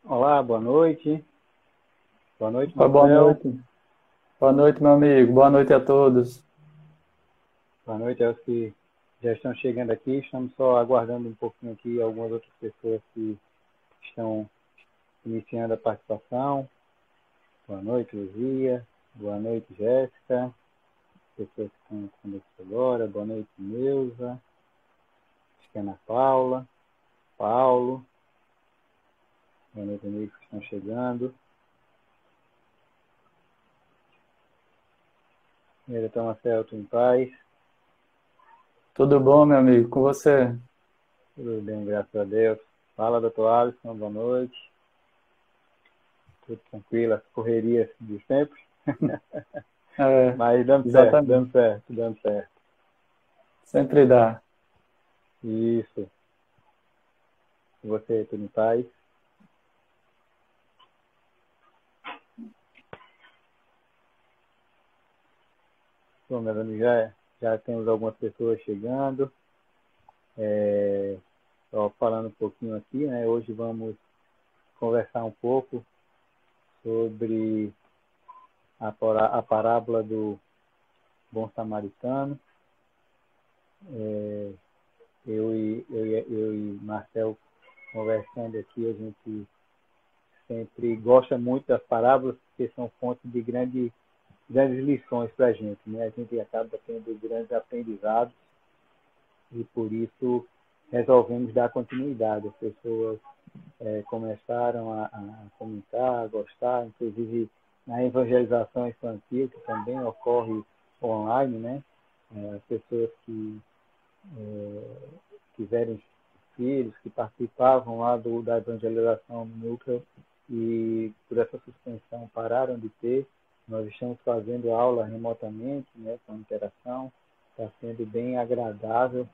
Olá, boa noite. Boa noite, Oi, boa Marcel. noite. Boa noite, meu amigo. Boa noite a todos. Boa noite aos que já estão chegando aqui. Estamos só aguardando um pouquinho aqui algumas outras pessoas que estão iniciando a participação. Boa noite, Luzia. Boa noite, Jéssica. Pessoas que estão conosco agora. Boa noite, Neuza. Acho que é Ana Paula. Paulo. Boa noite, amigos que estão chegando. E aí, então, Marcel, tudo em paz? Tudo bom, meu amigo? Com você? Tudo bem, graças a Deus. Fala, doutor Alisson. Boa noite. Tudo tranquilo, as correrias de sempre. É, Mas dando certo, dando exatamente. certo, dando certo. Sempre dá. Isso. E você, tudo em paz? Bom, meus amigos, já temos algumas pessoas chegando. Só falando um pouquinho aqui, né? Hoje vamos conversar um pouco sobre a parábola do bom samaritano. É, eu e Marcel conversando aqui, a gente sempre gosta muito das parábolas, porque são fontes de grandes lições para a gente, né? A gente acaba tendo grandes aprendizados e por isso resolvemos dar continuidade. As pessoas começaram a comentar, a gostar, inclusive na evangelização infantil, que também ocorre online, né? As pessoas que tiverem filhos, que participavam lá da evangelização no núcleo e por essa suspensão pararam de ter. Nós estamos fazendo aula remotamente, né, com interação, está sendo bem agradável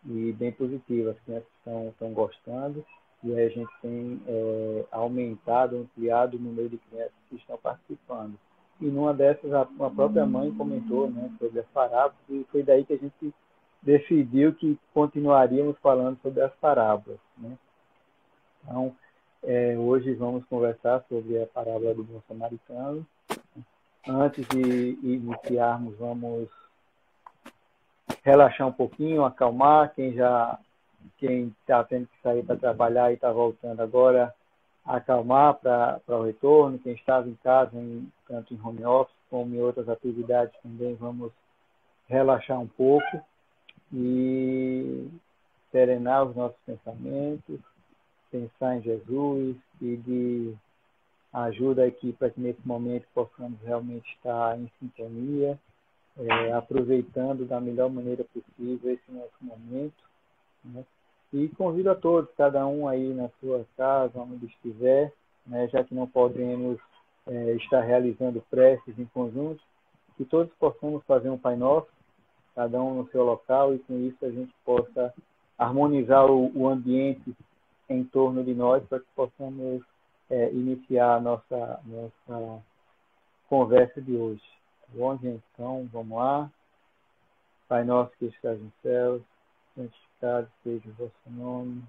e bem positivo. As crianças estão gostando e a gente tem aumentado, ampliado o número de crianças que estão participando. E numa dessas, a própria mãe comentou, né, sobre as parábolas e foi daí que a gente decidiu que continuaríamos falando sobre as parábolas, né? Então, hoje vamos conversar sobre a parábola do bom samaritano. Antes de iniciarmos, vamos relaxar um pouquinho, acalmar. Quem está tendo que sair para trabalhar e está voltando agora, acalmar para o retorno. Quem estava em casa, tanto em home office como em outras atividades também, vamos relaxar um pouco e serenar os nossos pensamentos, pensar em Jesus, pedir ajuda aqui para que nesse momento possamos realmente estar em sintonia, aproveitando da melhor maneira possível esse nosso momento, né? E convido a todos, cada um aí na sua casa, onde estiver, né, já que não podemos estar realizando preces em conjunto, que todos possamos fazer um Pai Nosso, cada um no seu local, e com isso a gente possa harmonizar o ambiente em torno de nós para que possamos iniciar a nossa conversa de hoje. Tá bom, gente? Então, vamos lá. Pai nosso que estás no céu, santificado seja o vosso nome,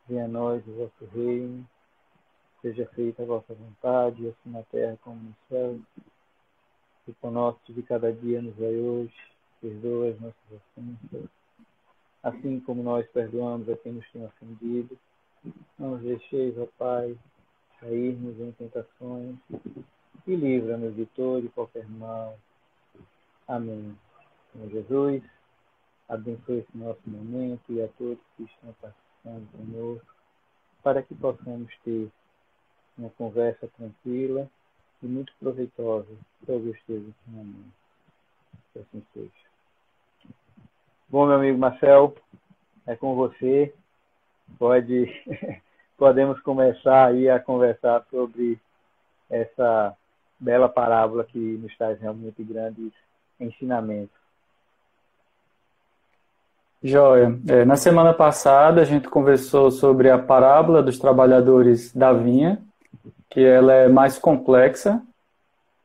venha a nós o vosso reino, seja feita a vossa vontade, assim na terra como no céu. O pão nosso de cada dia nos dai hoje, perdoa as nossas ofensas, assim como nós perdoamos a quem nos tem ofendido. Não nos deixeis, ó Pai, cairmos em tentações e livra-nos de todo e qualquer mal. Amém. Senhor Jesus, abençoe esse nosso momento e a todos que estão participando conosco, para que possamos ter uma conversa tranquila e muito proveitosa sobre os teus ensinamentos. Que assim seja. Bom, meu amigo Marcel, é com você. Pode, podemos começar aí a conversar sobre essa bela parábola que nos traz realmente grandes ensinamentos. Joia. Na semana passada a gente conversou sobre a parábola dos trabalhadores da vinha, que ela é mais complexa.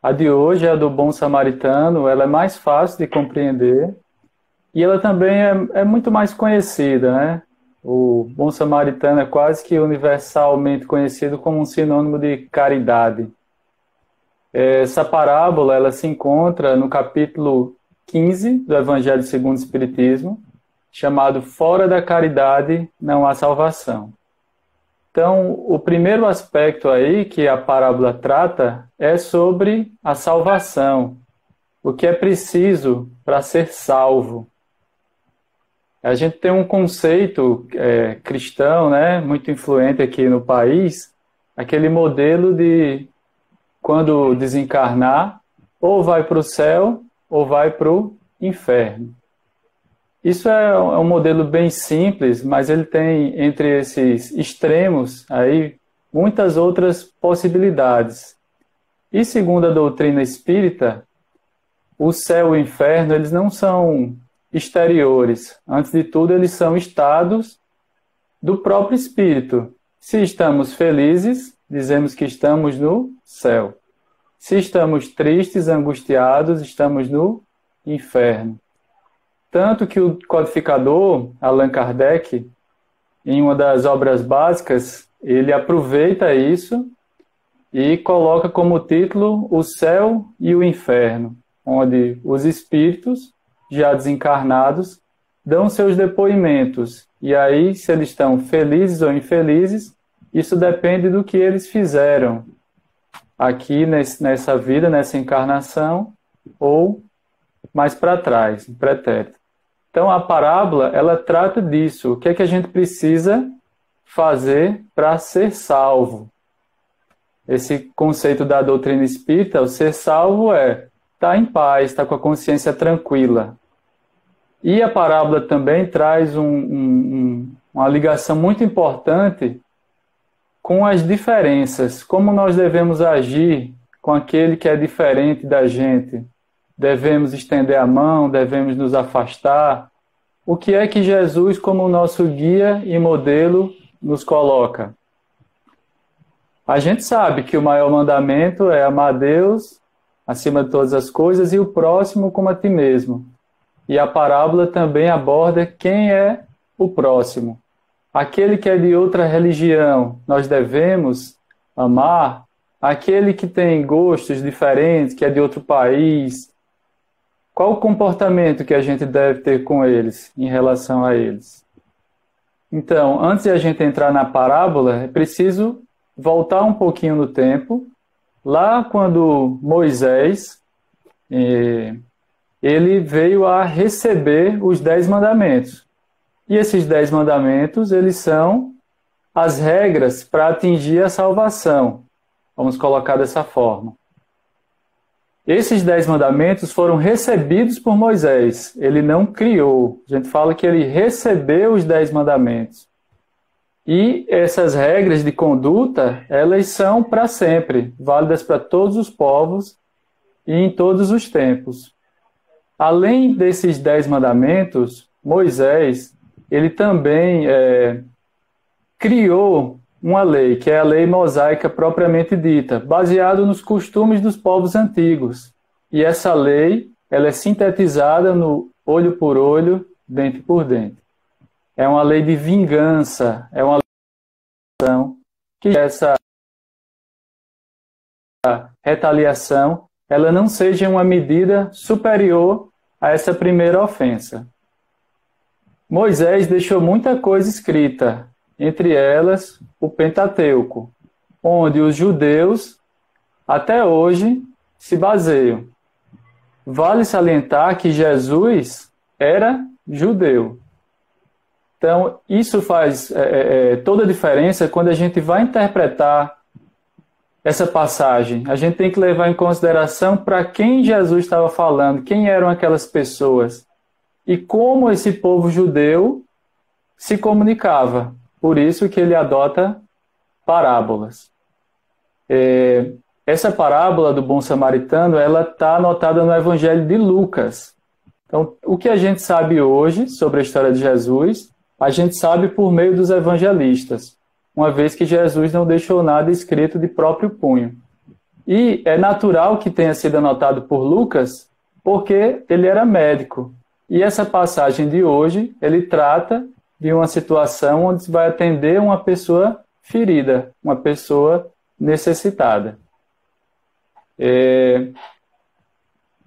A de hoje, a do bom samaritano, ela é mais fácil de compreender e ela também é muito mais conhecida, né? O bom samaritano é quase que universalmente conhecido como um sinônimo de caridade. Essa parábola ela se encontra no capítulo 15 do Evangelho segundo o Espiritismo, chamado Fora da Caridade não há salvação. Então, o primeiro aspecto aí que a parábola trata é sobre a salvação, o que é preciso para ser salvo. A gente tem um conceito cristão, né, muito influente aqui no país, aquele modelo de quando desencarnar, ou vai para o céu ou vai para o inferno. Isso é um modelo bem simples, mas ele tem entre esses extremos aí muitas outras possibilidades. E segundo a doutrina espírita, o céu e o inferno eles não são exteriores. Antes de tudo, eles são estados do próprio espírito. Se estamos felizes, dizemos que estamos no céu. Se estamos tristes, angustiados, estamos no inferno. Tanto que o codificador, Allan Kardec, em uma das obras básicas, ele aproveita isso e coloca como título O Céu e o Inferno, onde os espíritos, já desencarnados, dão seus depoimentos. E aí, se eles estão felizes ou infelizes, isso depende do que eles fizeram aqui nessa vida, nessa encarnação, ou mais para trás, no pretérito. Então, a parábola, ela trata disso. O que é que a gente precisa fazer para ser salvo? Esse conceito da doutrina espírita, o ser salvo é estar em paz, estar com a consciência tranquila. E a parábola também traz uma ligação muito importante com as diferenças. Como nós devemos agir com aquele que é diferente da gente. Devemos estender a mão, devemos nos afastar. O que é que Jesus, como nosso guia e modelo, nos coloca? A gente sabe que o maior mandamento é amar a Deus acima de todas as coisas e o próximo como a ti mesmo. E a parábola também aborda quem é o próximo. Aquele que é de outra religião, nós devemos amar. Aquele que tem gostos diferentes, que é de outro país, qual o comportamento que a gente deve ter com eles, em relação a eles? Então, antes de a gente entrar na parábola, é preciso voltar um pouquinho no tempo, lá quando Moisés, ele veio a receber os 10 mandamentos. E esses 10 mandamentos, eles são as regras para atingir a salvação. Vamos colocar dessa forma. Esses 10 mandamentos foram recebidos por Moisés. Ele não criou. A gente fala que ele recebeu os 10 mandamentos. E essas regras de conduta, elas são para sempre, válidas para todos os povos e em todos os tempos. Além desses 10 mandamentos, Moisés, ele também criou uma lei, que é a lei mosaica propriamente dita, baseado nos costumes dos povos antigos. E essa lei, ela é sintetizada no olho por olho, dente por dente. É uma lei de vingança, é uma lei que essa retaliação, ela não seja uma medida superior a essa primeira ofensa. Moisés deixou muita coisa escrita, entre elas o Pentateuco, onde os judeus, até hoje, se baseiam. Vale salientar que Jesus era judeu. Então, isso faz toda a diferença quando a gente vai interpretar essa passagem. A gente tem que levar em consideração para quem Jesus estava falando, quem eram aquelas pessoas e como esse povo judeu se comunicava. Por isso que ele adota parábolas. Essa parábola do bom samaritano, ela está anotada no Evangelho de Lucas. Então, o que a gente sabe hoje sobre a história de Jesus, a gente sabe por meio dos evangelistas, uma vez que Jesus não deixou nada escrito de próprio punho. E é natural que tenha sido anotado por Lucas, porque ele era médico. E essa passagem de hoje, ele trata de uma situação onde vai atender uma pessoa ferida, uma pessoa necessitada.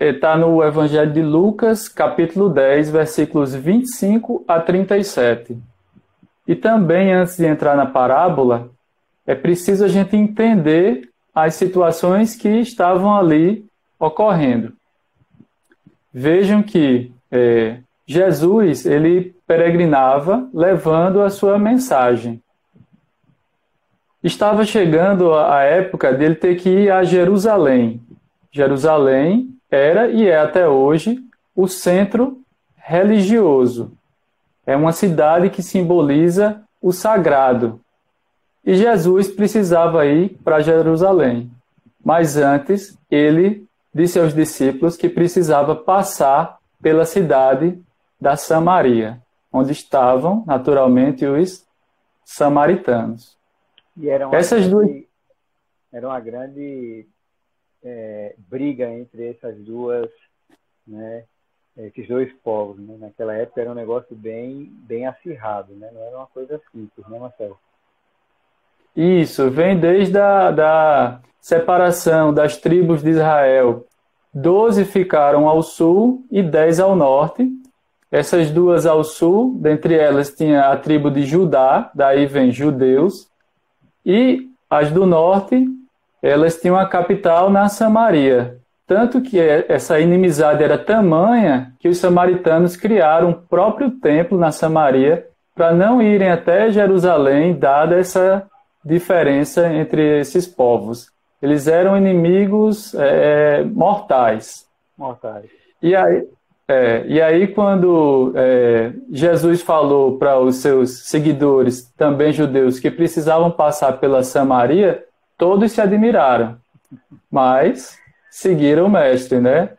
Está no Evangelho de Lucas, capítulo 10, versículos 25 a 37. E também, antes de entrar na parábola, é preciso a gente entender as situações que estavam ali ocorrendo. Vejam que Jesus, ele peregrinava levando a sua mensagem. Estava chegando a época dele ter que ir a Jerusalém. Jerusalém era e é até hoje o centro religioso. É uma cidade que simboliza o sagrado. E Jesus precisava ir para Jerusalém. Mas antes, ele disse aos discípulos que precisava passar pela cidade da Samaria, onde estavam, naturalmente, os samaritanos. E era uma grande briga entre essas duas, né, esses dois povos. Né? Naquela época era um negócio bem, bem acirrado, né? Não era uma coisa simples, né, Marcelo? Isso, vem desde a separação das tribos de Israel. 12 ficaram ao sul e 10 ao norte. Essas duas ao sul, dentre elas tinha a tribo de Judá, daí vem judeus, e as do norte, elas tinham a capital na Samaria. Tanto que essa inimizade era tamanha que os samaritanos criaram um próprio templo na Samaria para não irem até Jerusalém, dada essa diferença entre esses povos. Eles eram inimigos mortais. E aí quando Jesus falou para os seus seguidores, também judeus, que precisavam passar pela Samaria, todos se admiraram, mas seguiram o mestre, né?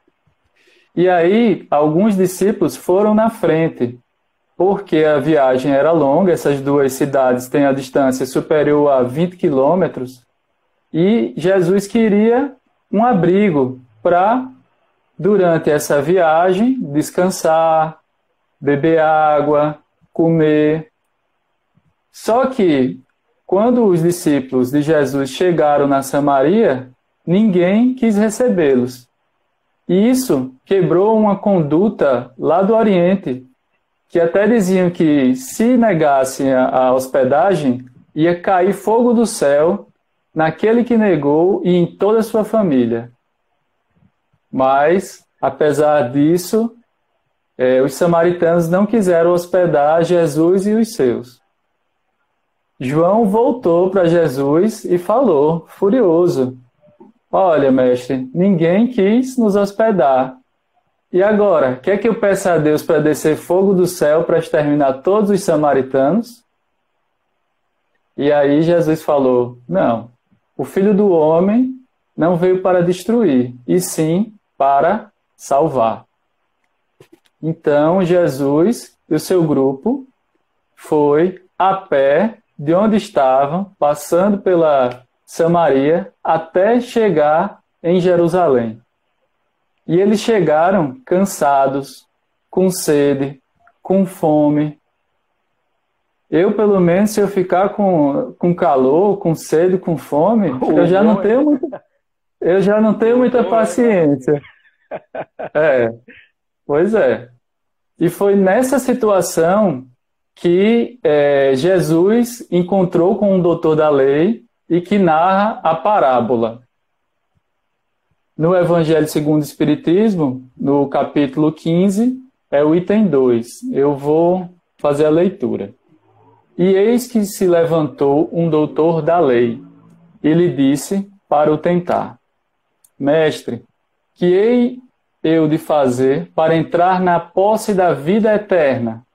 E aí alguns discípulos foram na frente, porque a viagem era longa, essas duas cidades têm a distância superior a 20 quilômetros, e Jesus queria um abrigo para, durante essa viagem, descansar, beber água, comer. Só que, quando os discípulos de Jesus chegaram na Samaria, ninguém quis recebê-los. E isso quebrou uma conduta lá do Oriente, que até diziam que se negassem a hospedagem, ia cair fogo do céu naquele que negou e em toda a sua família. Mas, apesar disso, os samaritanos não quiseram hospedar Jesus e os seus. João voltou para Jesus e falou, furioso: olha, mestre, ninguém quis nos hospedar. E agora, quer que eu peça a Deus para descer fogo do céu para exterminar todos os samaritanos? E aí Jesus falou: não, o Filho do Homem não veio para destruir, e sim para salvar. Então Jesus e o seu grupo foi a pé de onde estavam, passando pela Samaria, até chegar em Jerusalém. E eles chegaram cansados, com sede, com fome. Eu, pelo menos, se eu ficar com calor, com sede, com fome, eu já não tenho muita paciência. Pois é. E foi nessa situação que Jesus encontrou com um doutor da lei e que narra a parábola. No Evangelho segundo o Espiritismo, no capítulo 15, é o item 2. Eu vou fazer a leitura. E eis que se levantou um doutor da lei, e lhe disse para o tentar: Mestre, que hei eu de fazer para entrar na posse da vida eterna?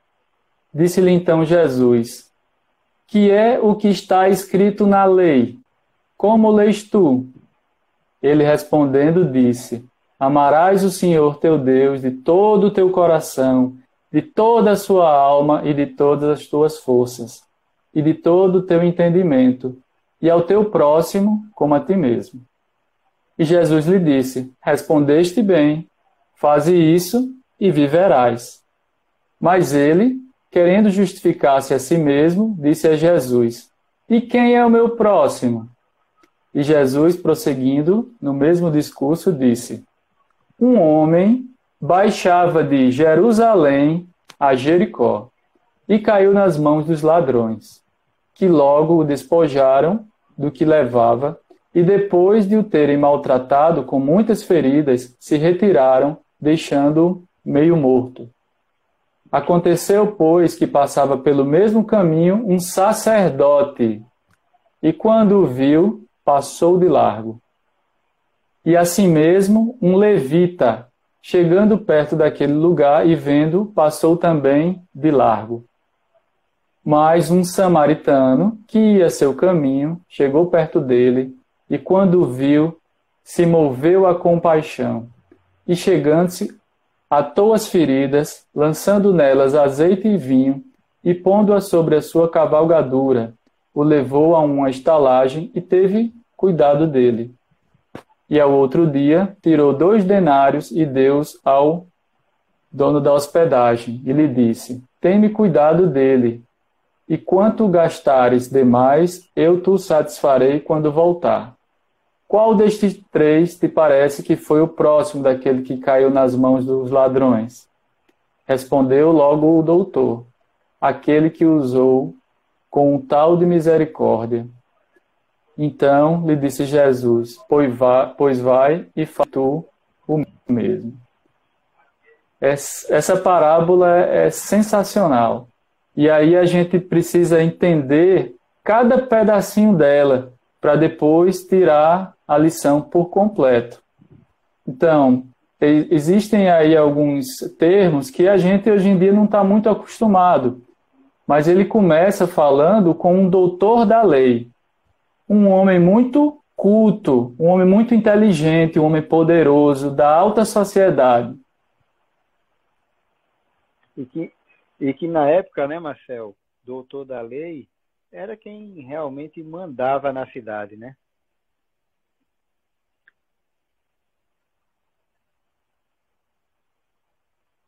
Disse-lhe então Jesus: Que é o que está escrito na lei? Como lês tu? Ele respondendo disse: Amarás o Senhor teu Deus de todo o teu coração, de toda a sua alma e de todas as tuas forças, e de todo o teu entendimento, e ao teu próximo como a ti mesmo. E Jesus lhe disse: Respondeste bem, faze isso e viverás. Mas ele, querendo justificar-se a si mesmo, disse a Jesus: E quem é o meu próximo? E Jesus, prosseguindo no mesmo discurso, disse: Um homem baixava de Jerusalém a Jericó e caiu nas mãos dos ladrões, que logo o despojaram do que levava e, depois de o terem maltratado com muitas feridas, se retiraram, deixando-o meio morto. Aconteceu, pois, que passava pelo mesmo caminho um sacerdote, e quando o viu, passou de largo. E assim mesmo um levita, chegando perto daquele lugar e vendo, passou também de largo. Mas um samaritano, que ia seu caminho, chegou perto dele, e quando o viu, se moveu a compaixão, e chegando-se, atou as feridas, lançando nelas azeite e vinho, e pondo-a sobre a sua cavalgadura, o levou a uma estalagem e teve cuidado dele. E ao outro dia, tirou 2 denários e deu-os ao dono da hospedagem, e lhe disse: Tem-me cuidado dele, e quanto gastares demais, eu te satisfarei quando voltar. Qual destes 3 te parece que foi o próximo daquele que caiu nas mãos dos ladrões? Respondeu logo o doutor: Aquele que usou com um tal de misericórdia. Então lhe disse Jesus: Pois vai e faz tu o mesmo. Essa parábola é sensacional. E aí a gente precisa entender cada pedacinho dela para depois tirar a lição por completo. Então, existem aí alguns termos que a gente hoje em dia não está muito acostumado, mas ele começa falando com um doutor da lei, um homem muito culto, um homem muito inteligente, um homem poderoso, da alta sociedade. E que na época, né, Marcel, doutor da lei, era quem realmente mandava na cidade, né?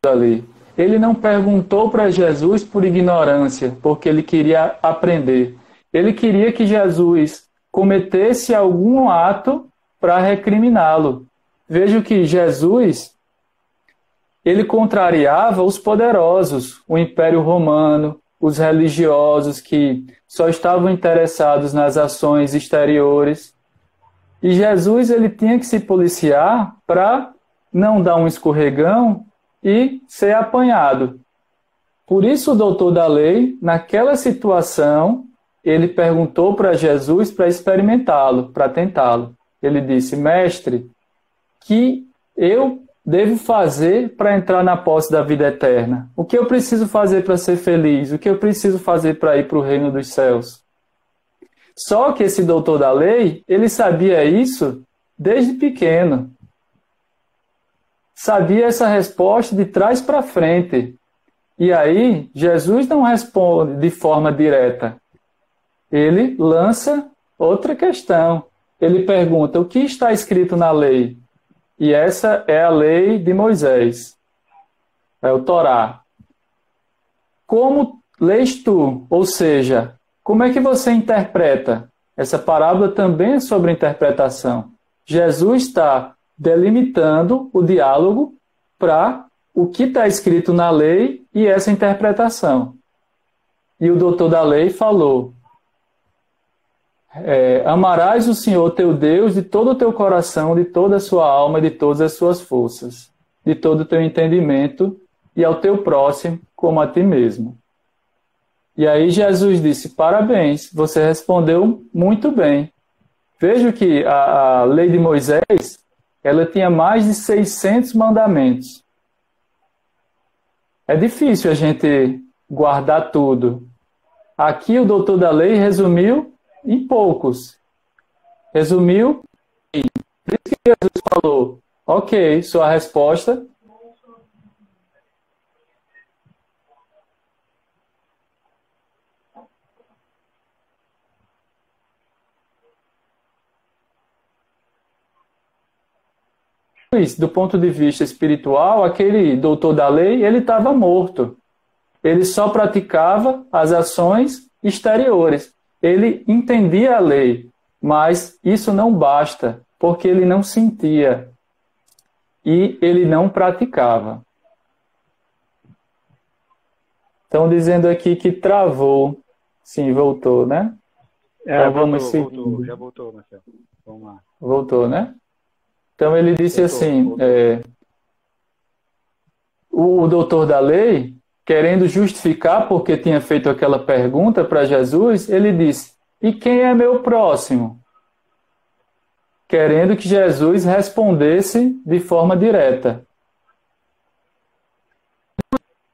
Ali. Ele não perguntou para Jesus por ignorância, porque ele queria aprender. Ele queria que Jesus cometesse algum ato para recriminá-lo. Veja que Jesus, ele contrariava os poderosos, o Império Romano, os religiosos que só estavam interessados nas ações exteriores. E Jesus, ele tinha que se policiar para não dar um escorregão e ser apanhado. Por isso o doutor da lei, naquela situação, ele perguntou para Jesus para experimentá-lo, para tentá-lo. Ele disse: Mestre, que eu devo fazer para entrar na posse da vida eterna? O que eu preciso fazer para ser feliz? O que eu preciso fazer para ir para o reino dos céus? Só que esse doutor da lei, ele sabia isso desde pequeno. Sabia essa resposta de trás para frente. E aí, Jesus não responde de forma direta. Ele lança outra questão. Ele pergunta: o que está escrito na lei? E essa é a lei de Moisés. É o Torá. Como lês tu? Ou seja, como é que você interpreta? Essa parábola também é sobre interpretação. Jesus está delimitando o diálogo para o que está escrito na lei e essa interpretação. E o doutor da lei falou: amarás o Senhor teu Deus de todo o teu coração, de toda a sua alma, de todas as suas forças, de todo o teu entendimento, e ao teu próximo como a ti mesmo. E aí Jesus disse: parabéns, você respondeu muito bem. Veja que a lei de Moisés, ela tinha mais de 600 mandamentos. É difícil a gente guardar tudo. Aqui o doutor da lei resumiu em poucos. Resumiu. Por isso que Jesus falou: ok, sua resposta. Do ponto de vista espiritual, aquele doutor da lei, ele estava morto. ele só praticava as ações exteriores. Ele entendia a lei, mas isso não basta, porque ele não sentia e ele não praticava. Estão dizendo aqui que travou. Sim, voltou, né? Então vamos seguindo. Já voltou, Marcelo. Vamos lá. Voltou, né? Então ele disse assim, o doutor da lei, querendo justificar porque tinha feito aquela pergunta para Jesus, ele disse, e quem é meu próximo? Querendo que Jesus respondesse de forma direta.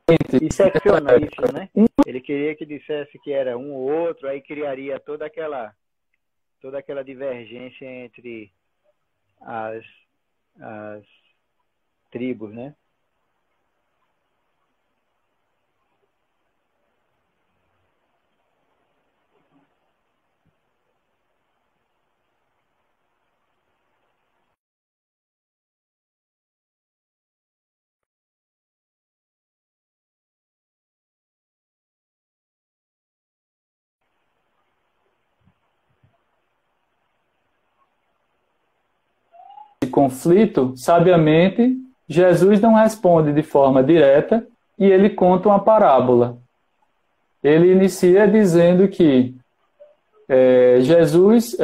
E secciona isso, né? Ele queria que dissesse que era um ou outro, aí criaria toda aquela divergência entre as tribos, né? Esse conflito, sabiamente, Jesus não responde de forma direta e ele conta uma parábola. Ele inicia dizendo que Jesus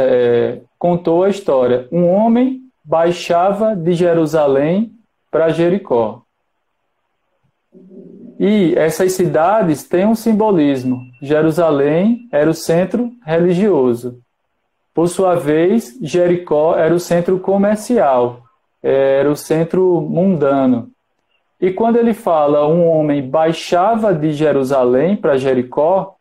contou a história. Um homem baixava de Jerusalém para Jericó. E essas cidades têm um simbolismo. Jerusalém era o centro religioso. Por sua vez, Jericó era o centro comercial, era o centro mundano. E quando ele fala um homem baixava de Jerusalém para Jericó,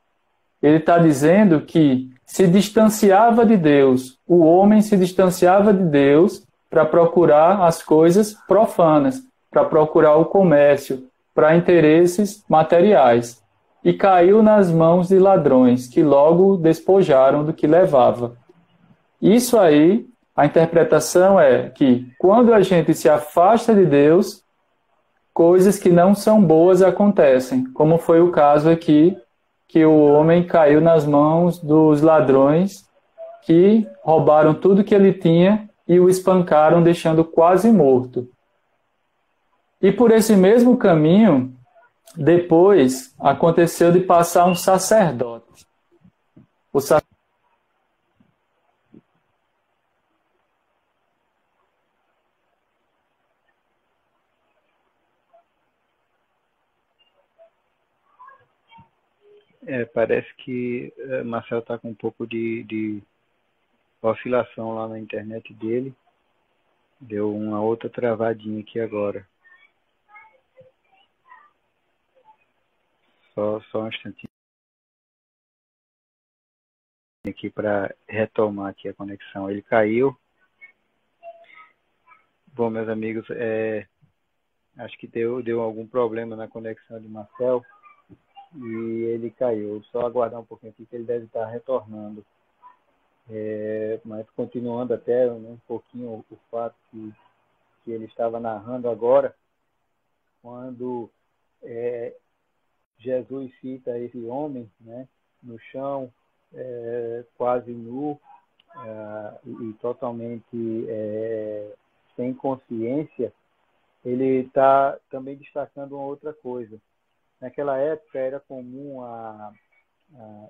ele está dizendo que se distanciava de Deus. O homem se distanciava de Deus para procurar as coisas profanas, para procurar o comércio, para interesses materiais. E caiu nas mãos de ladrões, que logo despojaram do que levava. Isso aí, a interpretação é que quando a gente se afasta de Deus, coisas que não são boas acontecem, como foi o caso aqui, que o homem caiu nas mãos dos ladrões que roubaram tudo que ele tinha e o espancaram, deixando quase morto. E por esse mesmo caminho, depois aconteceu de passar um sacerdote. O sacerdote Parece que Marcelo está com um pouco de oscilação lá na internet dele. Deu uma outra travadinha aqui agora. Só um instantinho aqui para retomar aqui a conexão. Ele caiu. Bom, meus amigos, acho que deu algum problema na conexão de Marcelo e ele caiu. Só aguardar um pouquinho aqui que ele deve estar retornando. Mas continuando até um pouquinho o fato que ele estava narrando agora, quando Jesus cita esse homem, né, no chão, quase nu e totalmente sem consciência, ele está também destacando uma outra coisa. Naquela época era comum a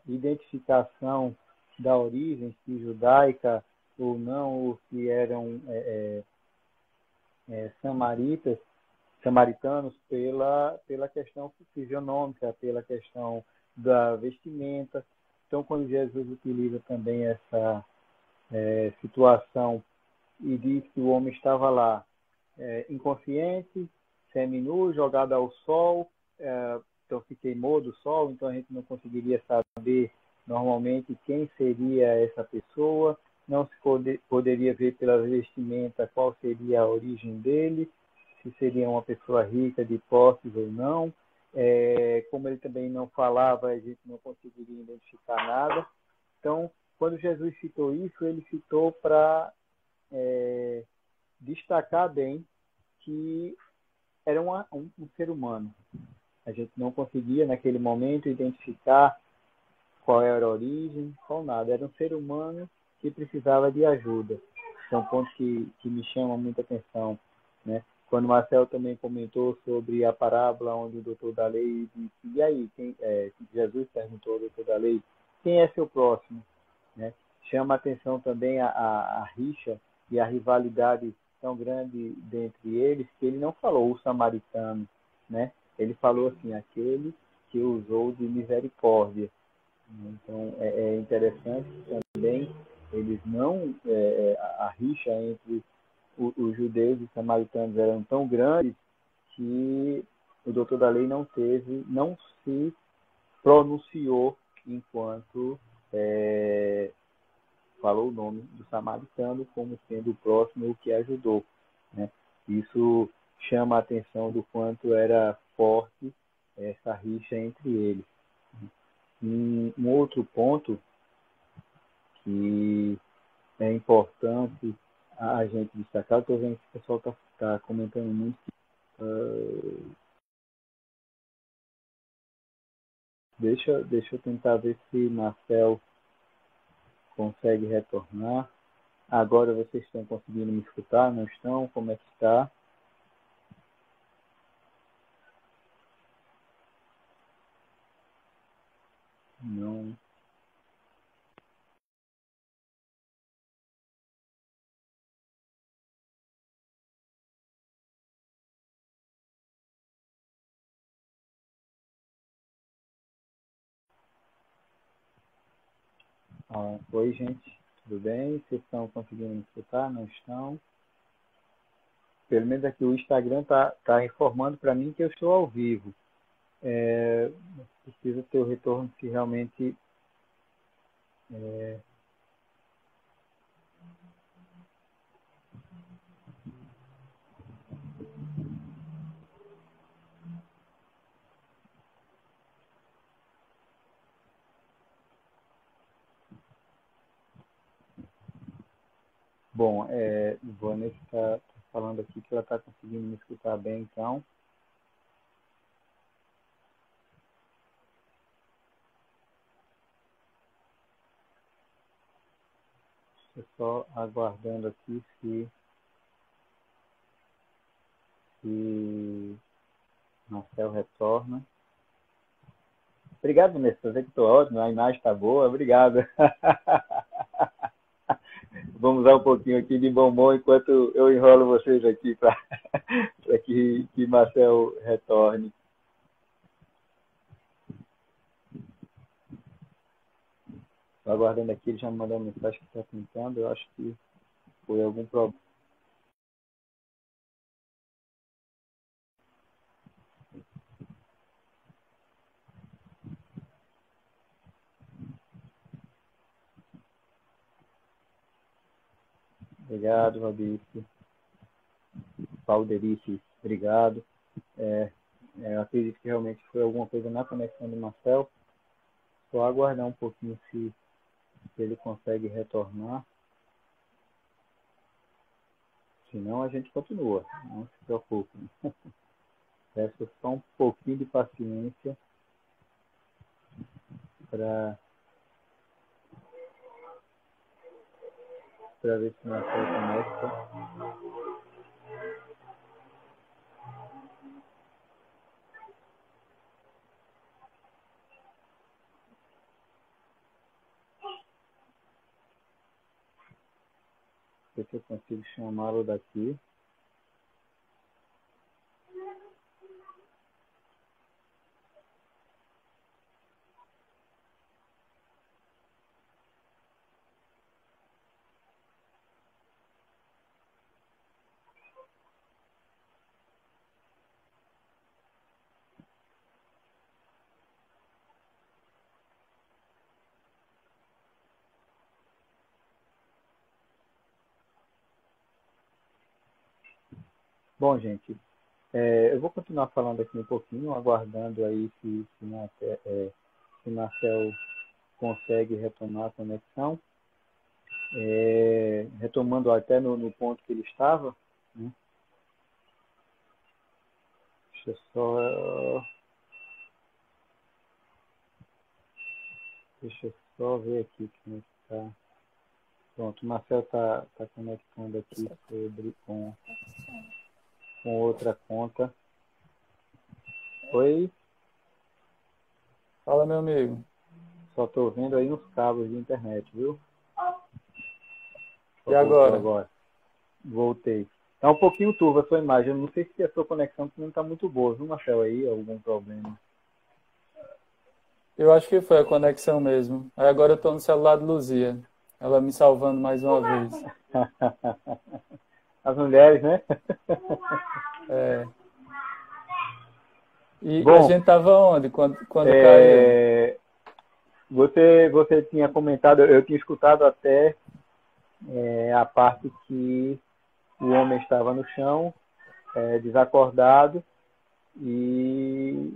identificação da origem, se judaica ou não, ou se eram samaritanos, pela questão fisionômica, pela questão da vestimenta. Então, quando Jesus utiliza também essa situação e diz que o homem estava lá inconsciente, seminu, jogado ao sol, então se queimou do sol, então a gente não conseguiria saber normalmente quem seria essa pessoa, não se poderia ver pela vestimenta qual seria a origem dele, se seria uma pessoa rica de posses ou não. Como ele também não falava, a gente não conseguiria identificar nada. Então, quando Jesus citou isso, ele citou para destacar bem que era um ser humano. A gente não conseguia, naquele momento, identificar qual era a origem, qual nada. Era um ser humano que precisava de ajuda. É um ponto que me chama muita atenção, né? Quando o Marcel também comentou sobre a parábola onde o doutor da lei disse, e aí, Jesus perguntou ao doutor da lei, quem é seu próximo? Né? Chama a atenção também a rixa e a rivalidade tão grande dentre eles, que ele não falou o samaritano, né? Ele falou assim, aquele que usou de misericórdia. Então, é interessante também, eles não, a rixa entre os judeus e os samaritanos eram tão grandes que o doutor da lei não se pronunciou enquanto falou o nome do samaritano como sendo o próximo o que ajudou, né? Isso chama a atenção do quanto era forte essa rixa entre eles. Um outro ponto que é importante a gente destacar, estou vendo que o pessoal está comentando muito. Deixa eu tentar ver se Marcel consegue retornar. Agora vocês estão conseguindo me escutar? Não estão? Como é que está? Não. Oi, gente. Tudo bem? Vocês estão conseguindo me escutar? Não estão? Pelo menos aqui o Instagram tá informando para mim que eu estou ao vivo. Preciso ter o retorno se realmente bom. Vanessa está falando aqui que ela está conseguindo me escutar bem, então. Estou só aguardando aqui se Marcel retorna. Obrigado, Vanessa. Você que estou ótimo, a imagem está boa. Obrigado. Vamos usar um pouquinho aqui de bom humor enquanto eu enrolo vocês aqui para que Marcel retorne. Estou aguardando aqui, ele já me mandou uma mensagem que está tentando. Eu acho que foi algum problema. Obrigado, Fabrício. Valderice, obrigado. Eu acredito que realmente foi alguma coisa na conexão do Marcel. Só aguardar um pouquinho se ele consegue retornar. Senão a gente continua, não se preocupe. Peço só um pouquinho de paciência para ver se o Marcel conecta. Ver se eu consigo chamá-lo daqui. Bom, gente, eu vou continuar falando aqui um pouquinho, aguardando aí se Marcel consegue retomar a conexão. Retomando até no ponto que ele estava, né? Deixa eu só Deixa eu só ver aqui como é que tá. Pronto, o Marcel tá conectando aqui com outra conta. Oi? Fala, meu amigo. Só tô vendo aí uns cabos de internet, viu? Só E voltou agora? agora. Voltei. Tá um pouquinho turva a sua imagem. Eu não sei se a sua conexão não tá muito boa, viu, Marcel? Aí, algum problema. Eu acho que foi a conexão mesmo. Aí agora eu tô no celular de Luzia. Ela me salvando mais uma vez. As mulheres, né? É. E a Bom, gente tava onde quando caiu? você tinha comentado, eu tinha escutado até a parte que o homem estava no chão, desacordado, e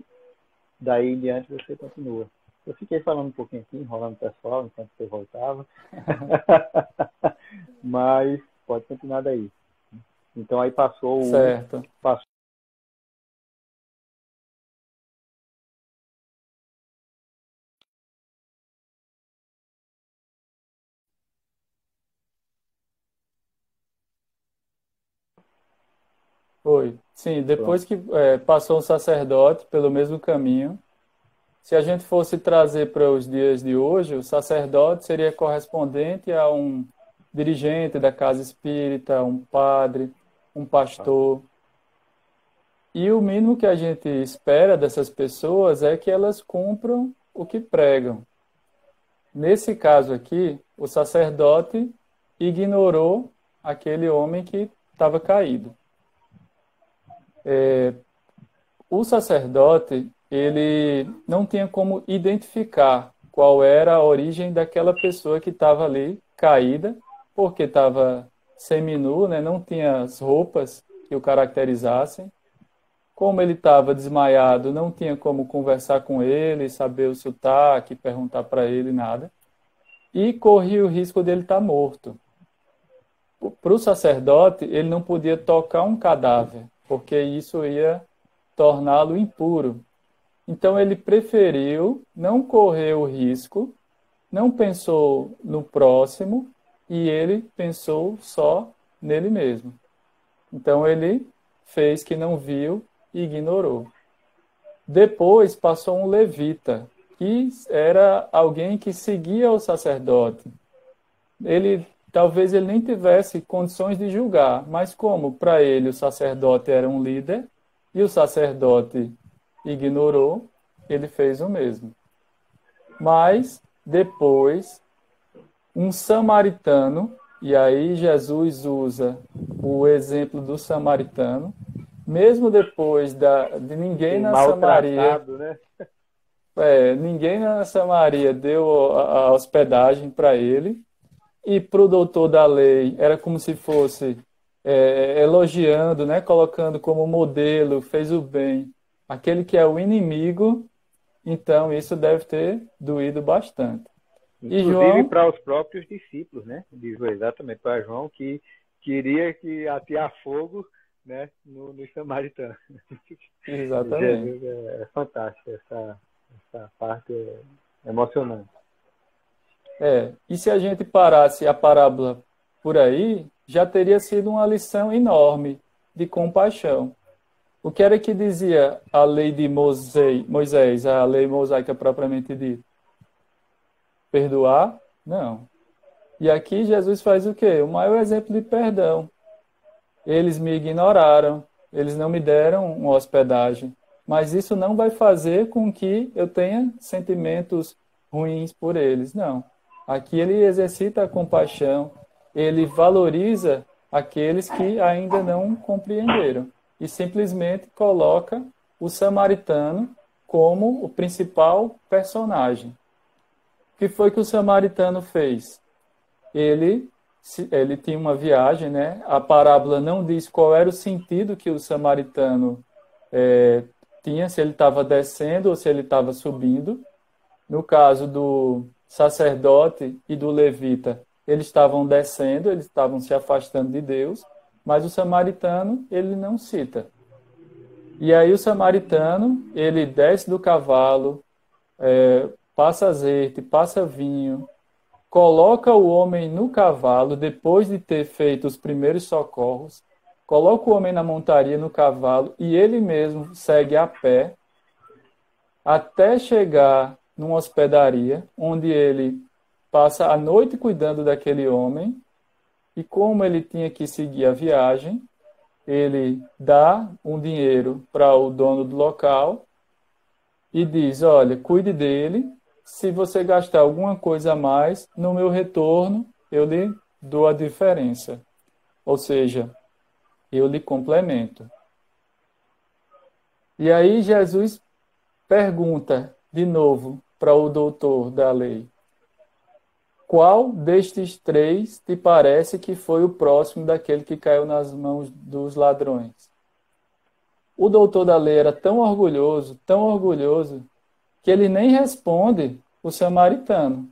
daí em diante você continua. Eu fiquei falando um pouquinho aqui, enrolando o pessoal enquanto você voltava. Mas pode continuar daí. Então aí Certo. Foi. Sim, pronto. depois que passou um sacerdote pelo mesmo caminho, se a gente fosse trazer para os dias de hoje, o sacerdote seria correspondente a um dirigente da casa espírita, um padre, um pastor. E o mínimo que a gente espera dessas pessoas é que elas cumpram o que pregam. Nesse caso aqui, o sacerdote ignorou aquele homem que estava caído. O sacerdote, ele não tinha como identificar qual era a origem daquela pessoa que estava ali caída, porque estava seminu, né? Não tinha as roupas que o caracterizassem. Como ele estava desmaiado, não tinha como conversar com ele, saber o sotaque, perguntar para ele nada. E corria o risco dele estar morto. Para o sacerdote, ele não podia tocar um cadáver, porque isso ia torná-lo impuro. Então ele preferiu não correr o risco, não pensou no próximo e ele pensou só nele mesmo. Então ele fez que não viu e ignorou. Depois passou um levita, que era alguém que seguia o sacerdote. Talvez ele nem tivesse condições de julgar, mas como para ele o sacerdote era um líder e o sacerdote ignorou, ele fez o mesmo. Mas depois um samaritano, e aí Jesus usa o exemplo do samaritano, mesmo depois de ninguém Tem na Samaria, maltratado, né? ninguém na Samaria deu a hospedagem para ele, e para o doutor da lei era como se fosse elogiando, né, colocando como modelo, fez o bem, aquele que é o inimigo, então isso deve ter doído bastante. E Inclusive João, para os próprios discípulos, né? Diz exatamente para João que queria que atear fogo, né, nos samaritanos. exatamente. Jesus fantástico, essa parte emocionante. E se a gente parasse a parábola por aí, já teria sido uma lição enorme de compaixão. O que era que dizia a lei de Moisés, a lei mosaica propriamente dita? Perdoar? Não. E aqui Jesus faz o quê? O maior exemplo de perdão. Eles me ignoraram, eles não me deram uma hospedagem, mas isso não vai fazer com que eu tenha sentimentos ruins por eles, não. Aqui ele exercita a compaixão, ele valoriza aqueles que ainda não compreenderam e simplesmente coloca o samaritano como o principal personagem. O que foi que o samaritano fez? Ele tinha uma viagem, né? A parábola não diz qual era o sentido que o samaritano tinha, se ele estava descendo ou se ele estava subindo. No caso do sacerdote e do levita, eles estavam descendo, eles estavam se afastando de Deus, mas o samaritano, ele não cita. E aí o samaritano, ele desce do cavalo, passa azeite, passa vinho, coloca o homem no cavalo, depois de ter feito os primeiros socorros, coloca o homem na montaria, no cavalo, e ele mesmo segue a pé até chegar numa hospedaria, onde ele passa a noite cuidando daquele homem, e como ele tinha que seguir a viagem, ele dá um dinheiro para o dono do local e diz, olha, cuide dele, se você gastar alguma coisa a mais, no meu retorno eu lhe dou a diferença. Ou seja, eu lhe complemento. E aí Jesus pergunta de novo para o doutor da lei, qual destes três te parece que foi o próximo daquele que caiu nas mãos dos ladrões? O doutor da lei era tão orgulhoso, que ele nem responde o samaritano.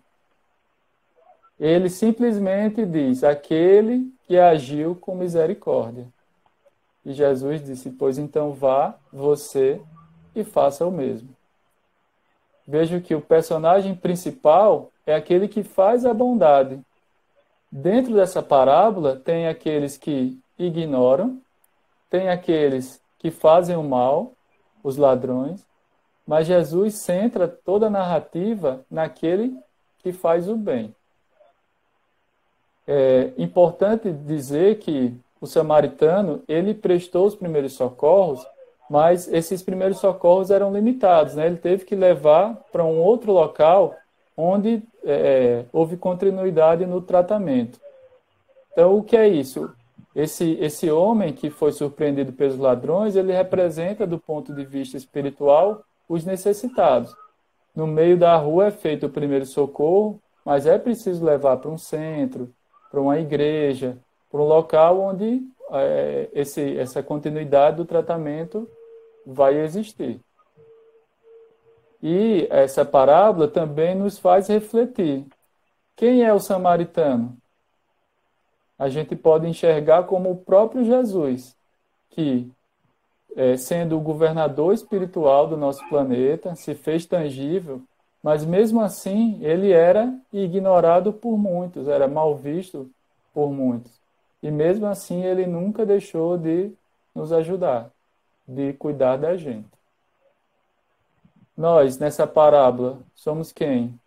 Ele simplesmente diz, aquele que agiu com misericórdia. E Jesus disse, pois então vá você e faça o mesmo. Vejo que o personagem principal é aquele que faz a bondade. Dentro dessa parábola, tem aqueles que ignoram, tem aqueles que fazem o mal, os ladrões, mas Jesus centra toda a narrativa naquele que faz o bem. É importante dizer que o samaritano, ele prestou os primeiros socorros, mas esses primeiros socorros eram limitados, né? Ele teve que levar para um outro local onde houve continuidade no tratamento. Então, o que é isso? Esse homem que foi surpreendido pelos ladrões, ele representa, do ponto de vista espiritual, os necessitados. No meio da rua é feito o primeiro socorro, mas é preciso levar para um centro, para uma igreja, para um local onde essa continuidade do tratamento vai existir. E essa parábola também nos faz refletir. Quem é o samaritano? A gente pode enxergar como o próprio Jesus, que, sendo o governador espiritual do nosso planeta, se fez tangível, mas mesmo assim ele era ignorado por muitos, era mal visto por muitos. E mesmo assim ele nunca deixou de nos ajudar, de cuidar da gente. Nós, nessa parábola, somos quem?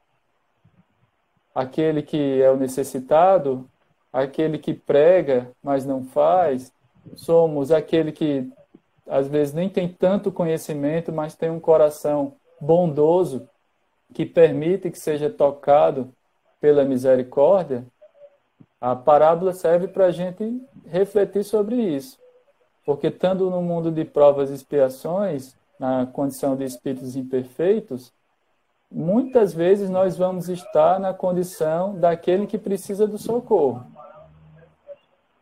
Aquele que é o necessitado? Aquele que prega, mas não faz? Somos aquele que, às vezes, nem tem tanto conhecimento, mas tem um coração bondoso, que permite que seja tocado pela misericórdia? A parábola serve para a gente refletir sobre isso. Porque, estando no mundo de provas e expiações, na condição de espíritos imperfeitos, muitas vezes nós vamos estar na condição daquele que precisa do socorro.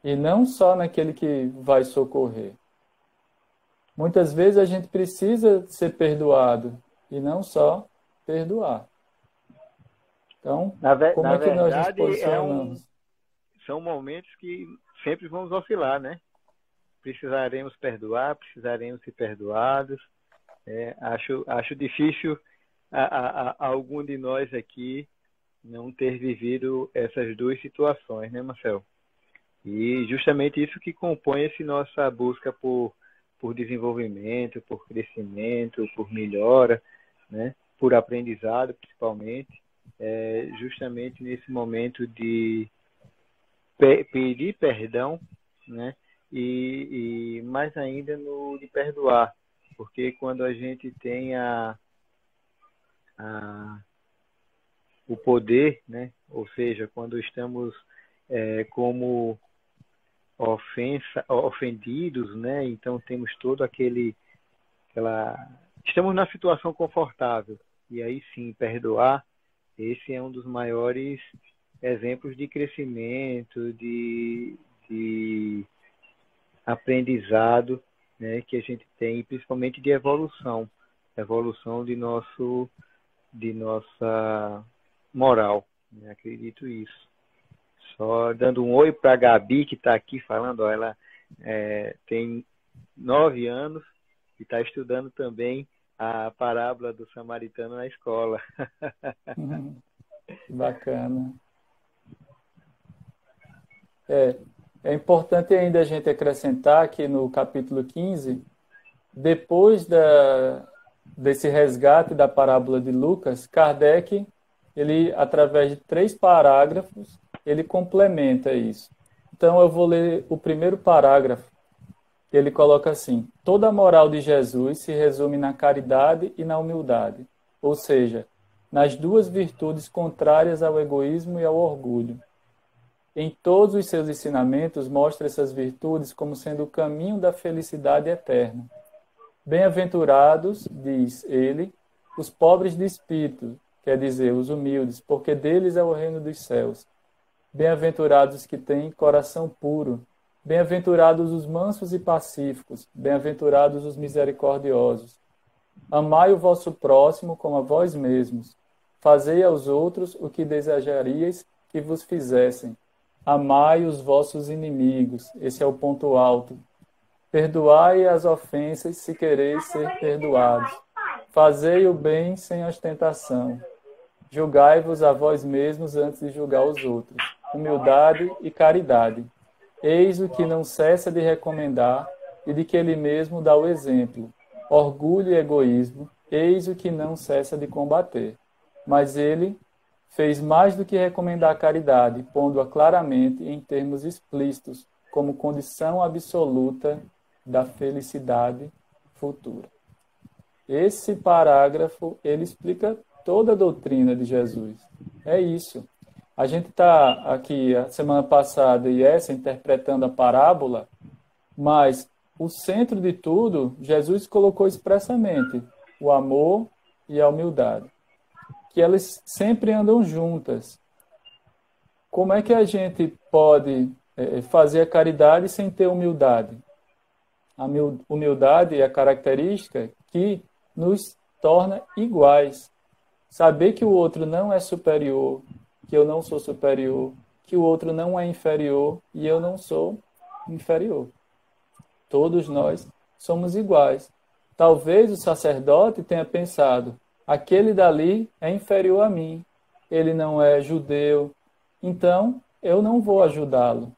E não só naquele que vai socorrer. Muitas vezes a gente precisa ser perdoado e não só perdoar. Então, como é que nós nos posicionamos? São momentos que sempre vamos oscilar, né? Precisaremos perdoar, precisaremos ser perdoados. Acho difícil algum de nós aqui não ter vivido essas duas situações, né, Marcelo? E justamente isso que compõe essa nossa busca por desenvolvimento, por crescimento, por melhora, né? Por aprendizado, principalmente, justamente nesse momento de pedir perdão, né? E mais ainda de perdoar, porque quando a gente tem o poder, né? Ou seja, quando estamos como ofendidos, né? Então temos todo estamos na situação confortável, e aí sim, perdoar, esse é um dos maiores exemplos de crescimento, de aprendizado, né, que a gente tem, principalmente de evolução de nossa moral, né? Acredito isso. Só dando um oi para a Gabi, que está aqui falando, ela tem 9 anos e está estudando também a parábola do samaritano na escola. Bacana. É importante ainda a gente acrescentar que no capítulo 15, depois desse resgate da parábola de Lucas, Kardec, ele, através de 3 parágrafos, ele complementa isso. Então, eu vou ler o primeiro parágrafo. Ele coloca assim: toda a moral de Jesus se resume na caridade e na humildade, ou seja, nas duas virtudes contrárias ao egoísmo e ao orgulho. Em todos os seus ensinamentos, mostra essas virtudes como sendo o caminho da felicidade eterna. Bem-aventurados, diz ele, os pobres de espírito, quer dizer, os humildes, porque deles é o reino dos céus. Bem-aventurados os que têm coração puro. Bem-aventurados os mansos e pacíficos. Bem-aventurados os misericordiosos. Amai o vosso próximo como a vós mesmos. Fazei aos outros o que desejaríeis que vos fizessem. Amai os vossos inimigos. Esse é o ponto alto. Perdoai as ofensas se quereis ser perdoados. Fazei o bem sem ostentação. Julgai-vos a vós mesmos antes de julgar os outros. Humildade e caridade. Eis o que não cessa de recomendar e de que ele mesmo dá o exemplo. Orgulho e egoísmo, eis o que não cessa de combater. Mas ele fez mais do que recomendar a caridade, pondo-a claramente em termos explícitos, como condição absoluta da felicidade futura. Esse parágrafo, ele explica toda a doutrina de Jesus. É isso. A gente está aqui, a semana passada e essa, interpretando a parábola, mas o centro de tudo, Jesus colocou expressamente o amor e a humildade, que elas sempre andam juntas. Como é que a gente pode fazer a caridade sem ter humildade? A humildade é a característica que nos torna iguais. Saber que o outro não é superior, que eu não sou superior, que o outro não é inferior e eu não sou inferior. Todos nós somos iguais. Talvez o sacerdote tenha pensado: aquele dali é inferior a mim, ele não é judeu, então eu não vou ajudá-lo.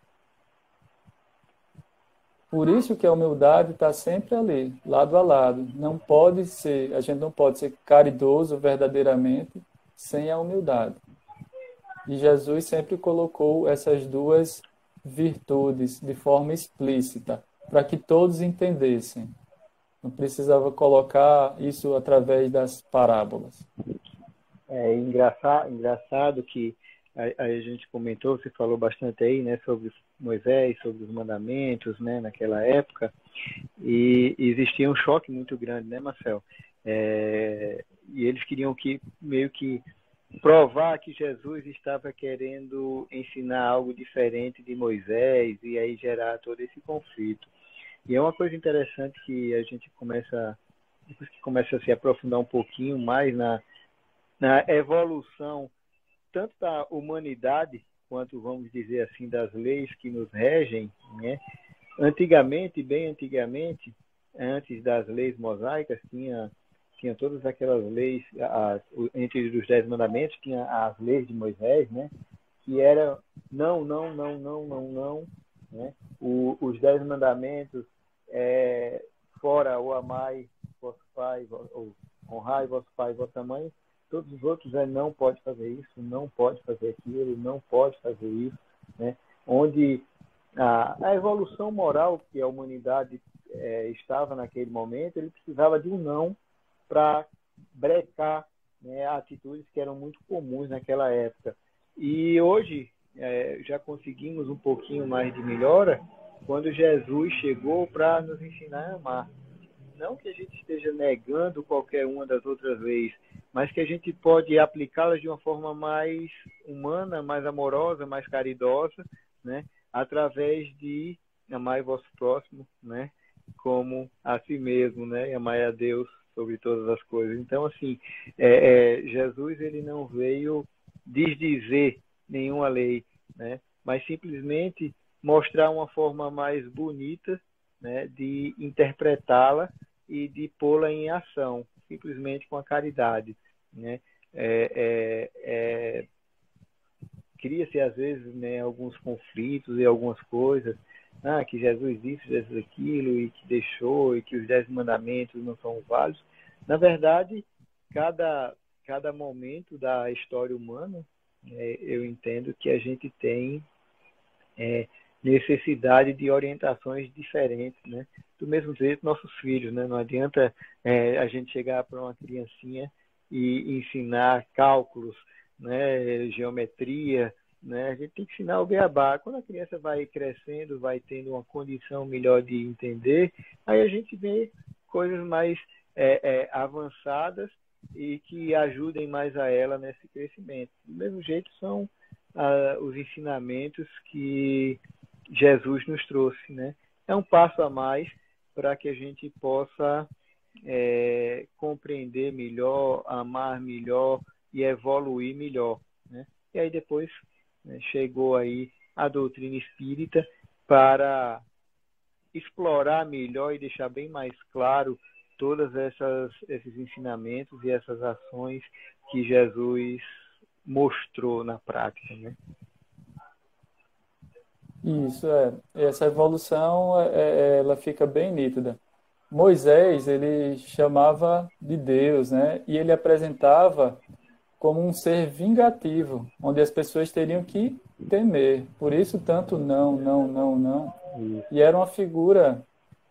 Por isso que a humildade está sempre ali, lado a lado. A gente não pode ser caridoso verdadeiramente sem a humildade. E Jesus sempre colocou essas duas virtudes de forma explícita, para que todos entendessem. Não precisava colocar isso através das parábolas. É engraçado que a gente comentou, você falou bastante aí, né, sobre Moisés, sobre os mandamentos, né, naquela época, e existia um choque muito grande, né, Marcel? E eles queriam meio que provar que Jesus estava querendo ensinar algo diferente de Moisés e aí gerar todo esse conflito. E é uma coisa interessante que a gente depois que começa a se aprofundar um pouquinho mais na evolução tanto da humanidade quanto, vamos dizer assim, das leis que nos regem, né? Antigamente, bem antigamente, antes das leis mosaicas, tinha todas aquelas leis, entre os 10 mandamentos, tinha as leis de Moisés, né? Que era não, não, não, não, não, não, né? Os 10 mandamentos, fora o amai vosso pai, ou honrai vosso pai e vossa mãe, todos os outros não pode fazer isso, não pode fazer aquilo, não pode fazer isso, né? Onde a evolução moral que a humanidade estava naquele momento, ele precisava de um não para brecar, né, atitudes que eram muito comuns naquela época. E hoje já conseguimos um pouquinho mais de melhora quando Jesus chegou para nos ensinar a amar. Não que a gente esteja negando qualquer uma das outras leis, mas que a gente pode aplicá-las de uma forma mais humana, mais amorosa, mais caridosa, né? Através de amar o vosso próximo, né? Como a si mesmo, né? E amar a Deus sobre todas as coisas. Então, assim, Jesus ele não veio desdizer nenhuma lei, né? Mas simplesmente mostrar uma forma mais bonita, né? De interpretá-la e de pô-la em ação. simplesmente com a caridade, né? Cria-se, às vezes, né, alguns conflitos e algumas coisas, que Jesus isso, Jesus aquilo, e que deixou, e que os 10 mandamentos não são válidos. Na verdade, cada momento da história humana, eu entendo que a gente tem necessidade de orientações diferentes, né? Do mesmo jeito, nossos filhos, né? Não adianta a gente chegar para uma criancinha e ensinar cálculos, né? Geometria, né? A gente tem que ensinar o beabá. Quando a criança vai crescendo, vai tendo uma condição melhor de entender, aí a gente vê coisas mais avançadas e que ajudem mais a ela nesse crescimento. Do mesmo jeito, são os ensinamentos que Jesus nos trouxe, né? É um passo a mais para que a gente possa compreender melhor, amar melhor e evoluir melhor, né? E aí depois, né, chegou aí a doutrina espírita para explorar melhor e deixar bem mais claro todas esses ensinamentos e essas ações que Jesus mostrou na prática, né? Isso, essa evolução, ela fica bem nítida. Moisés, ele chamava de Deus, né? E ele apresentava como um ser vingativo, onde as pessoas teriam que temer. Por isso, tanto não, não, não, não. E era uma figura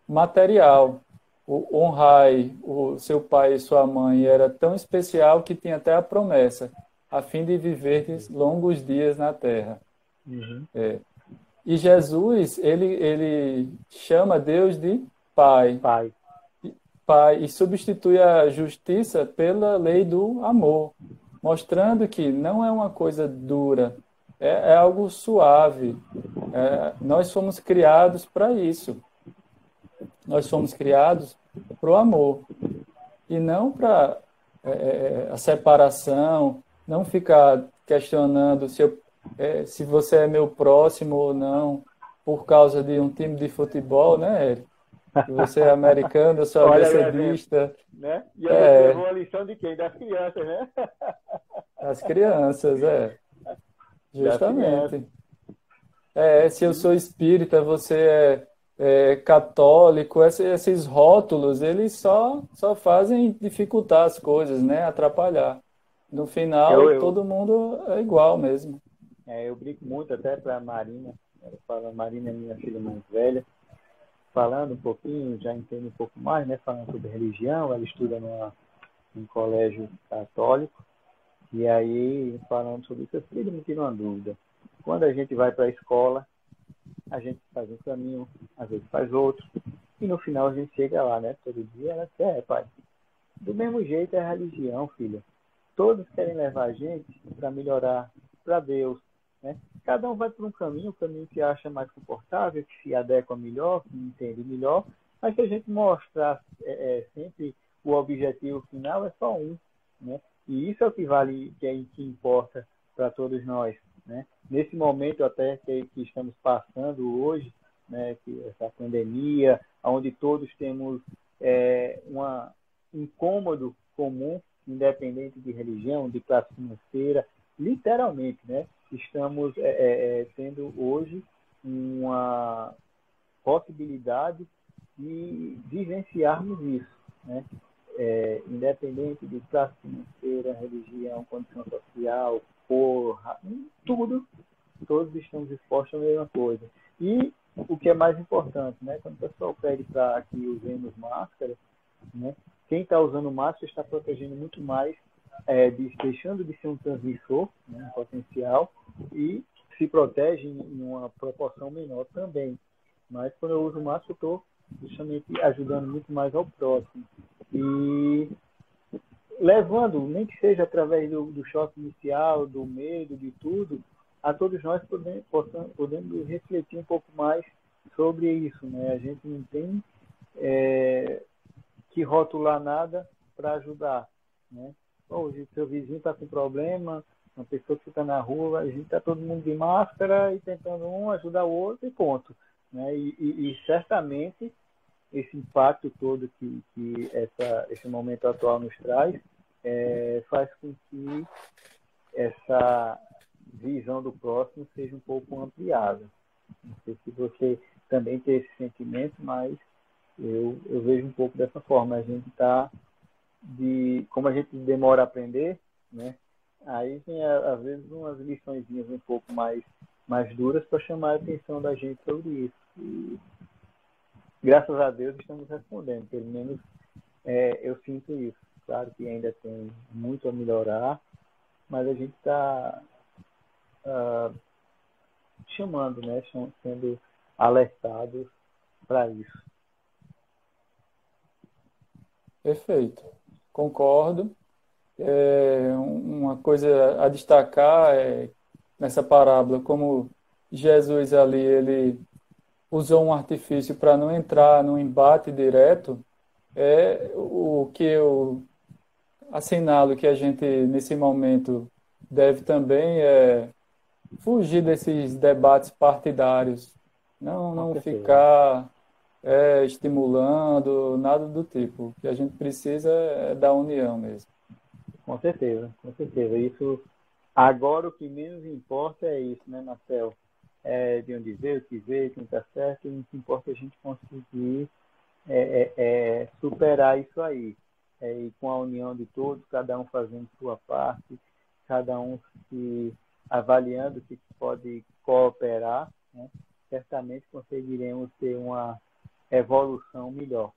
material. O honrai o seu pai e sua mãe era tão especial que tinha até a promessa, a fim de viver longos dias na terra. Uhum. E Jesus, ele chama Deus de Pai. Pai, e substitui a justiça pela lei do amor, mostrando que não é uma coisa dura, é algo suave. Nós fomos criados para isso. Nós fomos criados para o amor e não para a separação, não ficar questionando se você é meu próximo ou não, por causa de um time de futebol, né, Érico? Se você é americano, eu sou abecedista. Né? E a gente levou a lição de quem? Das crianças, né? As crianças, justamente. Se eu sou espírita, você é católico, esses rótulos, eles só fazem dificultar as coisas, né? Atrapalhar. No final, todo mundo é igual mesmo. Eu brinco muito até para a Marina. Eu falo, a Marina é minha filha mais velha. Falando um pouquinho, já entendo um pouco mais, né? Falando sobre religião, ela estuda num colégio católico. E aí, falando sobre isso, ele me tira uma dúvida. Quando a gente vai para a escola, a gente faz um caminho, às vezes faz outro, e no final a gente chega lá, né? Todo dia ela quer, pai. Do mesmo jeito é a religião, filha. Todos querem levar a gente para melhorar, para Deus, né? Cada um vai por um caminho, o caminho que acha mais confortável, que se adequa melhor, que entende melhor, mas se a gente mostrar sempre o objetivo final, é só um, né? E isso é o que vale, que importa para todos nós, né? Nesse momento até que estamos passando hoje, né, que essa pandemia, onde todos temos um incômodo comum, independente de religião, de classe financeira, literalmente, né? Estamos tendo hoje uma possibilidade de vivenciarmos isso, né? Independente de classe financeira, religião, condição social, cor, tudo, todos estamos expostos à mesma coisa. E o que é mais importante, né? Quando o pessoal pede para que usemos máscara, né? Quem está usando máscara está protegendo muito mais, deixando de ser um transmissor, né, um potencial, e se protege em uma proporção menor também. Mas quando eu uso máscara, eu estou justamente ajudando muito mais ao próximo. E levando, nem que seja através do choque inicial, do medo, de tudo, a todos nós podemos refletir um pouco mais sobre isso, né? A gente não tem que rotular nada para ajudar, né? Se seu vizinho está com problema, uma pessoa que está na rua, a gente está todo mundo de máscara e tentando um ajudar o outro e ponto, né? E certamente esse impacto todo que esse momento atual nos traz, faz com que essa visão do próximo seja um pouco ampliada. Não sei se você também tem esse sentimento, mas eu vejo um pouco dessa forma. A gente está, como a gente demora a aprender, né? Aí tem, às vezes, umas liçõezinhas um pouco mais duras para chamar a atenção da gente sobre isso. E, graças a Deus, estamos respondendo. Pelo menos eu sinto isso. Claro que ainda tem muito a melhorar, mas a gente está chamando, né? Sendo alertados para isso. Perfeito. Concordo. Uma coisa a destacar nessa parábola, como Jesus ali, ele usou um artifício para não entrar num embate direto, o que eu assinalo que a gente, nesse momento, deve também fugir desses debates partidários, não ficar estimulando, nada do tipo. O que a gente precisa é da união mesmo. Com certeza, com certeza. Isso, agora o que menos importa é isso, né, Marcel? De onde veio, o que veio, quem está certo, e o que importa é a gente conseguir superar isso aí. E com a união de todos, cada um fazendo sua parte, cada um se avaliando o que pode cooperar, né? Certamente conseguiremos ter uma evolução melhor.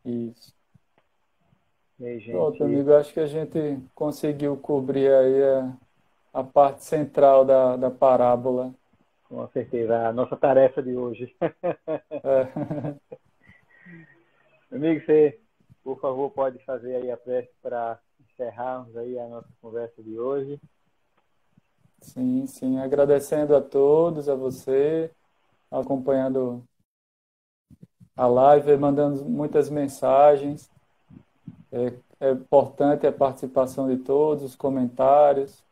Isso. Gente... Pronto, amigo, acho que a gente conseguiu cobrir aí a parte central da parábola. Com certeza, a nossa tarefa de hoje. Amigo, você, por favor, pode fazer aí a prece para encerrarmos aí a nossa conversa de hoje. Sim, sim. Agradecendo a todos, a você, acompanhando a live, mandando muitas mensagens. É importante a participação de todos, os comentários.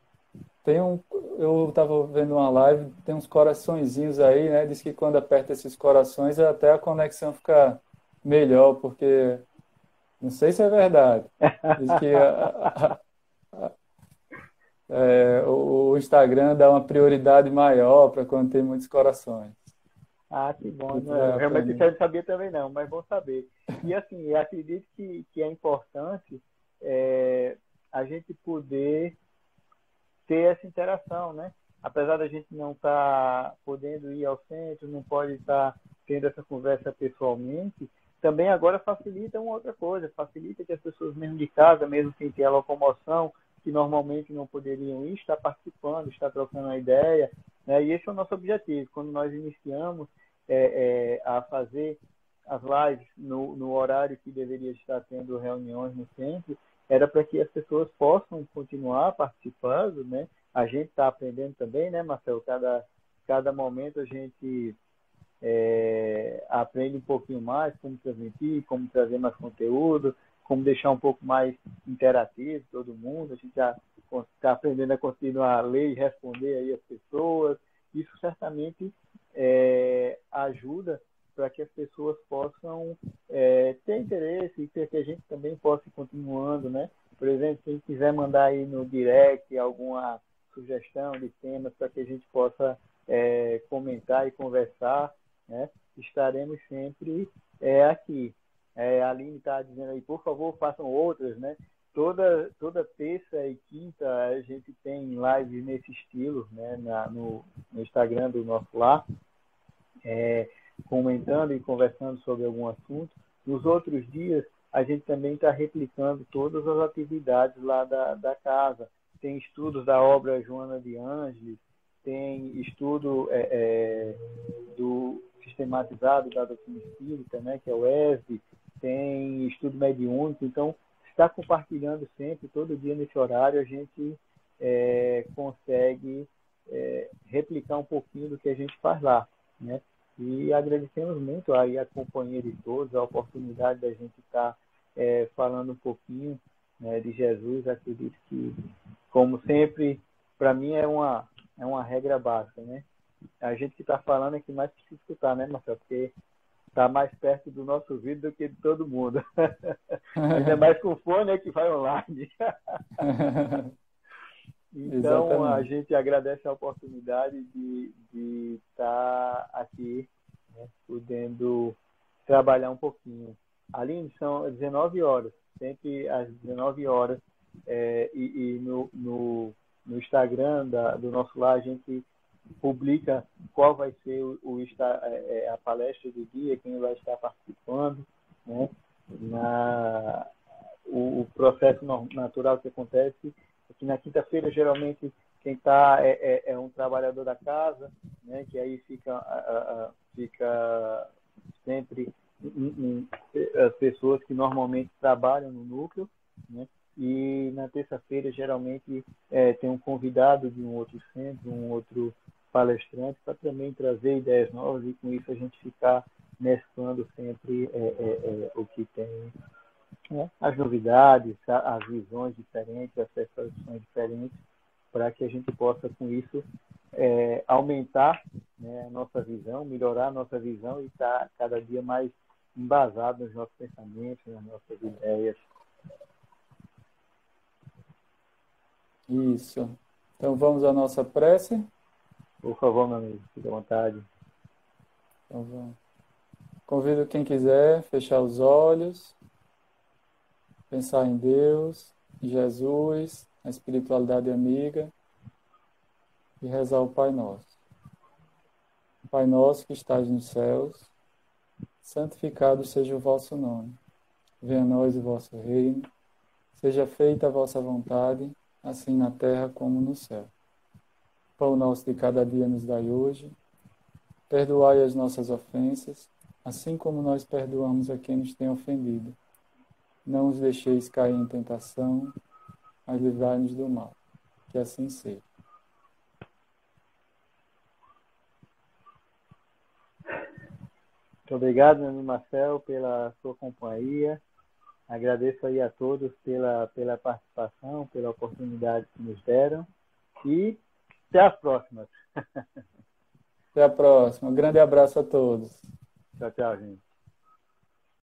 Eu estava vendo uma live, tem uns coraçõezinhos aí, né? Diz que quando aperta esses corações, até a conexão fica melhor, porque não sei se é verdade. Diz que o Instagram dá uma prioridade maior para quando tem muitos corações. Que bom. Realmente isso eu não sabia também não, mas bom saber. E assim, eu acredito que é importante a gente poder ter essa interação, né? Apesar da gente não estar podendo ir ao centro, não pode estar tendo essa conversa pessoalmente, também agora facilita uma outra coisa, facilita que as pessoas mesmo de casa, mesmo sem ter a locomoção, que normalmente não poderiam ir, está participando, está trocando uma ideia, né? E esse é o nosso objetivo. Quando nós iniciamos a fazer as lives no horário que deveria estar tendo reuniões no centro, era para que as pessoas possam continuar participando, né? A gente está aprendendo também, né, Marcelo? Cada momento a gente aprende um pouquinho mais como transmitir, como trazer mais conteúdo, como deixar um pouco mais interativo todo mundo. A gente já está aprendendo a continuar a ler e responder aí as pessoas. Isso certamente ajuda para que as pessoas possam ter interesse e que a gente também possa ir continuando, né? Por exemplo, quem quiser mandar aí no direct alguma sugestão de temas para que a gente possa comentar e conversar, né? Estaremos sempre aqui. A Aline está dizendo aí, por favor, façam outras, né? Toda terça e quinta a gente tem lives nesse estilo, né? No Instagram do nosso lar, comentando e conversando sobre algum assunto. Nos outros dias, a gente também está replicando todas as atividades lá da casa. Tem estudos da obra Joana de Ângeles, tem estudo do sistematizado da doutrina espírita, né, que é o ESD, tem estudo mediúnico. Então, está compartilhando sempre, todo dia nesse horário, a gente consegue replicar um pouquinho do que a gente faz lá, né? E agradecemos muito aí a companhia de todos, a oportunidade da gente estar falando um pouquinho, né, de Jesus. Acredito que, como sempre, para mim é uma regra básica, né? A gente que está falando é que mais precisa escutar, né, Marcelo? Porque tá mais perto do nosso ouvido do que de todo mundo. Ainda mais com o fone que vai online. Então, a Exatamente. gente agradece a oportunidade de estar aqui, né, podendo trabalhar um pouquinho. Aline, são 19 horas, sempre às 19 horas, e no Instagram do nosso lar a gente publica qual vai ser a palestra do dia, quem vai estar participando, né? O processo natural que acontece é que na quinta-feira, geralmente, quem está é um trabalhador da casa, né? Que aí fica sempre as pessoas que normalmente trabalham no núcleo, né? E na terça-feira, geralmente, tem um convidado de um outro centro, um outro palestrante, para também trazer ideias novas e com isso a gente ficar mesclando sempre o que tem, né? As novidades, as visões diferentes, as percepções diferentes, para que a gente possa com isso aumentar, né, a nossa visão, melhorar a nossa visão e estar cada dia mais embasado nos nossos pensamentos, nas nossas ideias. Isso. Então vamos à nossa prece. Por favor, meu amigo, fique à vontade. Então, vamos. Convido quem quiser fechar os olhos, pensar em Deus, em Jesus, na espiritualidade amiga e rezar o Pai Nosso. Pai nosso que estás nos céus, santificado seja o vosso nome. Venha a nós o vosso reino. Seja feita a vossa vontade, assim na terra como no céu. Pão nosso de cada dia nos dai hoje. Perdoai as nossas ofensas, assim como nós perdoamos a quem nos tem ofendido. Não os deixeis cair em tentação, mas livrai-nos do mal. Que assim seja. Muito obrigado, meu amigo Marcel, pela sua companhia. Agradeço aí a todos pela participação, pela oportunidade que nos deram. E até as próximas. Até a próxima. Um grande abraço a todos. Tchau, tchau, gente.